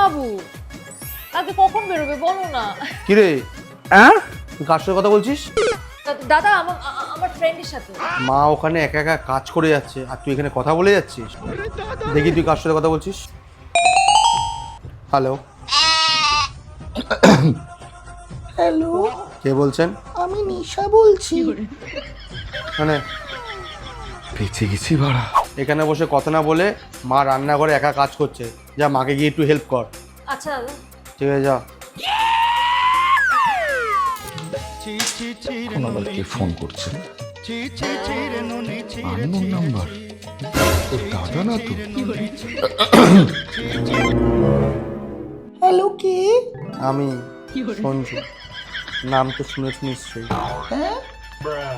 বাবু আগে কখন বেরোবে বলো না। কি রে? হ্যাঁ, তুই কার সাথে কথা বলছিস? দাদা আমার ফ্রেন্ডের সাথে। মা ওখানে একা একা কাজ করে যাচ্ছে আর তুই এখানে কথা বলে যাচ্ছিস। দেখি তুই কার সাথে কথা বলছিস। হ্যালো, হ্যালো, কে বলছেন? আমি নিশা বলছি। মানে বেঁচে গেছি বাড়া। এখানে বসে কথা না বলে মা রান্নাঘরে একা কাজ করছে, যা মাকে গিয়ে একটু হেল্প কর। আচ্ছা দাদা। ঠিক আছে, যা। এখন আবার কে ফোন করছে? Unknown number. ও দাদা না তো? হ্যালো, কে? আমি সঞ্জু, নাম তো শুনেছ নিশ্চয়ই। হ্যাঁ,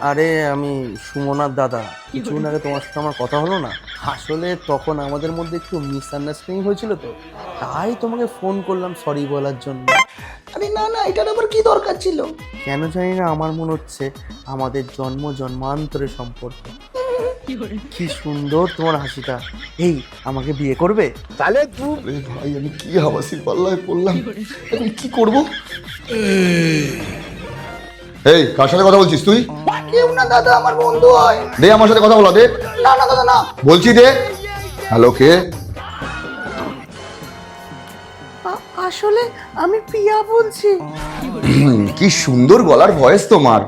আরে আমি সুমনার দাদা। কিছুদিন আগে তোমার সাথে আমার কথা হলো না, আসলে তখন আমাদের মধ্যে একটু মিসআন্ডারস্ট্যান্ডিং হয়েছিল, তো তাই তোমাকে ফোন করলাম সরি বলার জন্য। আরে না না, এটার আবার কি দরকার ছিল? কেন জানি না আমার মনে হচ্ছে আমাদের জন্মান্তরের সম্পর্ক। কি সুন্দর তোমার হাসিটা। এই, আমাকে বিয়ে করবে? তাহলে তুই ভাই, আমি কি হাবাসির পাল্লায় পড়লাম, এখন কি করব? এই, কার সাথে কথা বলছিস তুই? কেউ না দাদা, আমার বন্ধু হয়। দে আমার সাথে কথা বলা, দে। না না দাদা, না। বলছি দে। হ্যালো, কে? আসলে আমি প্রিয়া বলছি। কি সুন্দর গলার ভয়েস তোমার।